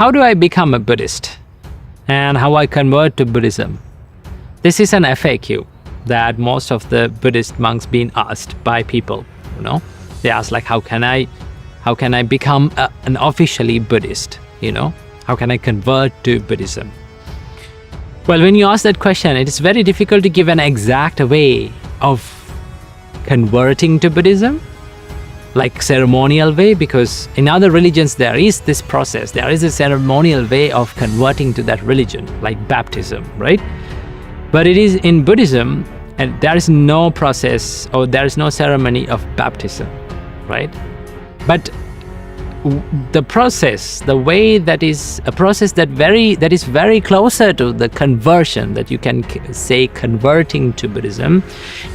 how do I become a Buddhist and how I convert to Buddhism? This is an FAQ that most of the Buddhist monks been asked by people. They ask like, how can I become an officially Buddhist? How can I convert to Buddhism? Well, when you ask that question, it is very difficult to give an exact way of converting to Buddhism, like ceremonial way, because in other religions there is this process, there is a ceremonial way of converting to that religion, like baptism, right? But it is in Buddhism, and there is no process or there is no ceremony of baptism, right? But the process, the way that is a process that is very closer to the conversion, that you can say converting to Buddhism,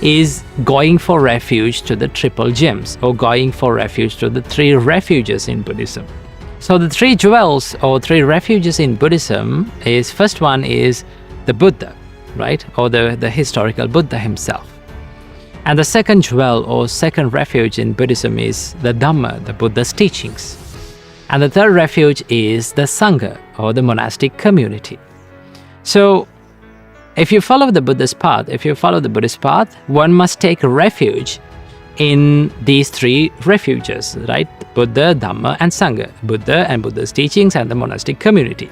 is going for refuge to the triple gems, or going for refuge to the 3 refuges in Buddhism. So the 3 jewels or 3 refuges in Buddhism is, first one is the Buddha, right? Or the historical Buddha himself. And the second jewel or second refuge in Buddhism is the Dhamma, the Buddha's teachings. And the third refuge is the Sangha, or the monastic community. So if you follow the Buddhist path, one must take refuge in these 3 refuges, right? Buddha, Dhamma and Sangha. Buddha and Buddha's teachings and the monastic community.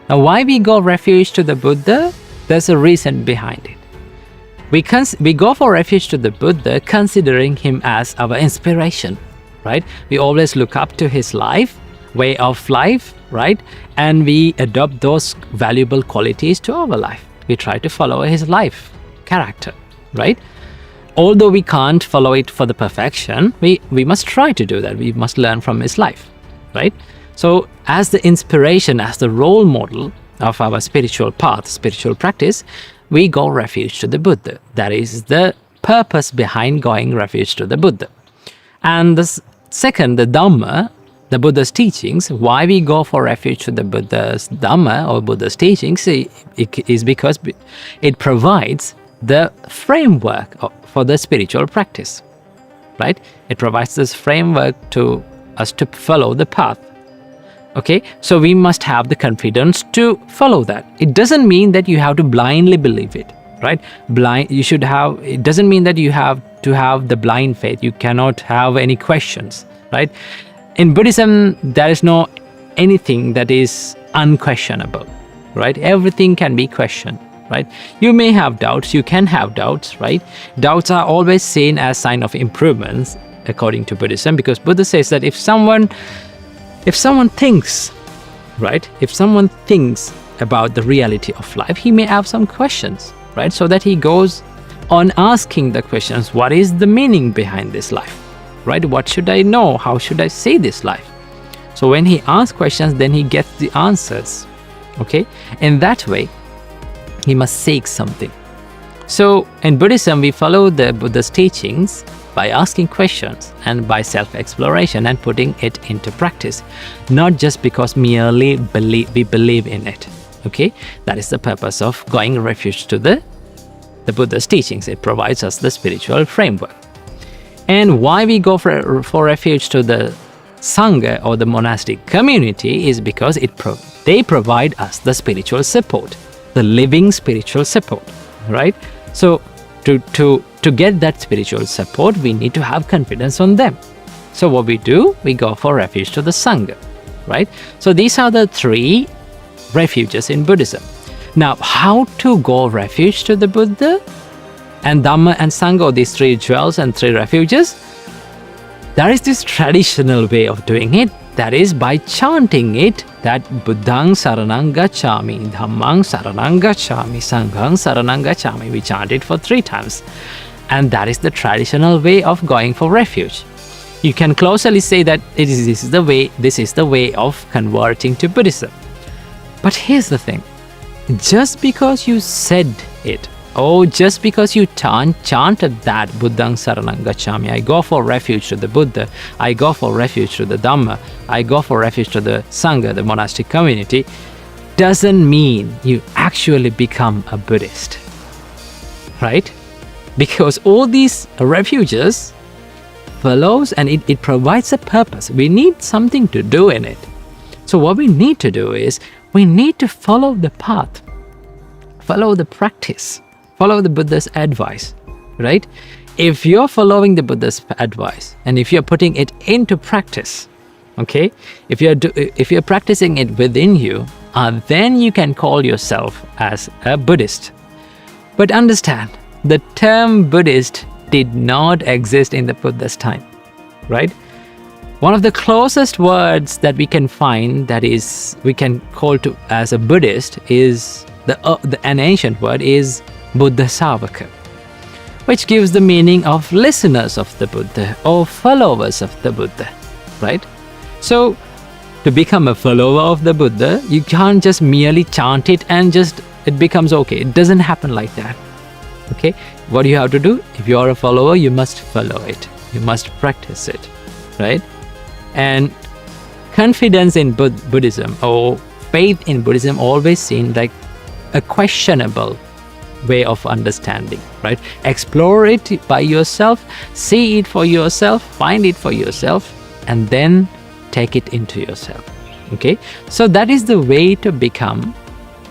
Now, why we go refuge to the Buddha? There's a reason behind it. We go for refuge to the Buddha considering him as our inspiration, right? We always look up to his life, way of life, right? And we adopt those valuable qualities to our life. We try to follow his life, character, right? Although we can't follow it for the perfection, we must try to do that. We must learn from his life, right? So as the inspiration, as the role model of our spiritual path, spiritual practice, we go refuge to the Buddha. That is the purpose behind going refuge to the Buddha. And the second, the Dhamma, the Buddha's teachings, why we go for refuge to the Buddha's Dhamma or Buddha's teachings is because it provides the framework for the spiritual practice, right? It provides this framework to us to follow the path. Okay, so we must have the confidence to follow that. It doesn't mean that you have to blindly believe it, right? It doesn't mean that you have to have the blind faith. You cannot have any questions, right? In Buddhism, there is no anything that is unquestionable, right? Everything can be questioned, right? You may have doubts, you can have doubts, right? Doubts are always seen as sign of improvements according to Buddhism, because Buddha says that if someone thinks, right? If someone thinks about the reality of life, he may have some questions, right? So that he goes on asking the questions, what is the meaning behind this life, right? What should I know? How should I see this life? So when he asks questions, then he gets the answers, okay? In that way, he must seek something. So in Buddhism, we follow the Buddha's teachings by asking questions and by self-exploration and putting it into practice, not just because merely we believe in it, okay? That is the purpose of going refuge to the Buddha's teachings. It provides us the spiritual framework. And why we go for refuge to the Sangha or the monastic community is because they provide us the spiritual support, the living spiritual support, right? So to get that spiritual support, we need to have confidence on them. So what we do, we go for refuge to the Sangha, right? So these are the 3 refuges in Buddhism. Now, how to go refuge to the Buddha and Dhamma and Sangha, these 3 jewels and 3 refuges? There is this traditional way of doing it. That is by chanting it, that Buddhang Saranang Gacchami, Dhammang Saranang Gacchami, Sanghang Saranang Gacchami. We chant it for 3 times. And that is the traditional way of going for refuge. You can closely say that this is the way of converting to Buddhism. But here's the thing. Just because you said it, or just because you chanted that Buddhang Saranang Gacchami, I go for refuge to the Buddha, I go for refuge to the Dhamma, I go for refuge to the Sangha, the monastic community, doesn't mean you actually become a Buddhist, right? Because all these refuges follows and it provides a purpose. We need something to do in it. So what we need to do is, we need to follow the path, follow the practice, follow the Buddha's advice, right? If you're following the Buddha's advice and if you're putting it into practice, okay, if you're practicing it within you, then you can call yourself as a Buddhist. But understand, the term Buddhist did not exist in the Buddha's time, right? One of the closest words that we can find, that is, we can call to as a Buddhist, is an ancient word is Buddha Savaka, which gives the meaning of listeners of the Buddha or followers of the Buddha, right? So, to become a follower of the Buddha, you can't just merely chant it and just it becomes okay. It doesn't happen like that. Okay? What do you have to do? If you are a follower, you must follow it. You must practice it, right? And confidence in Buddhism or faith in Buddhism always seemed like a questionable way of understanding, right? Explore it by yourself, see it for yourself, find it for yourself, and then take it into yourself. Okay? So that is the way to become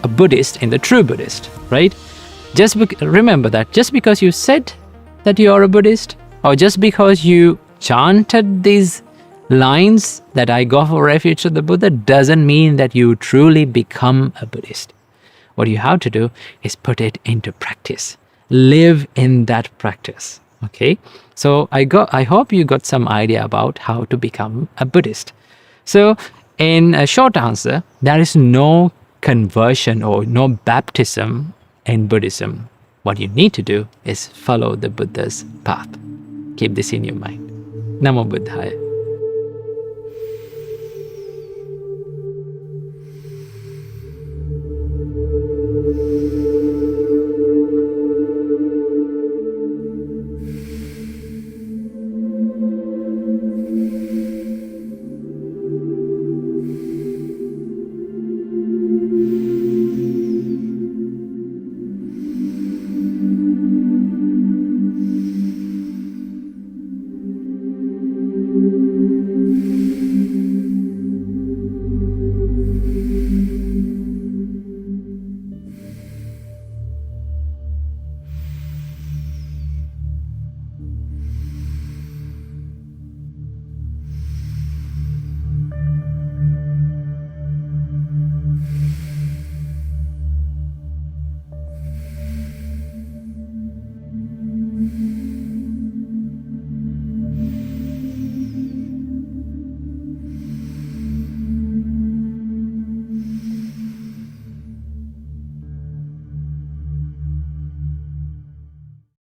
a Buddhist in the true Buddhist, right? Remember that just because you said that you are a Buddhist, or just because you chanted these lines that I go for refuge to the Buddha, doesn't mean that you truly become a Buddhist. What you have to do is put it into practice. Live in that practice. Okay? So I hope you got some idea about how to become a Buddhist. So in a short answer, there is no conversion or no baptism in Buddhism. What you need to do is follow the Buddha's path. Keep this in your mind. Namo Buddhaya.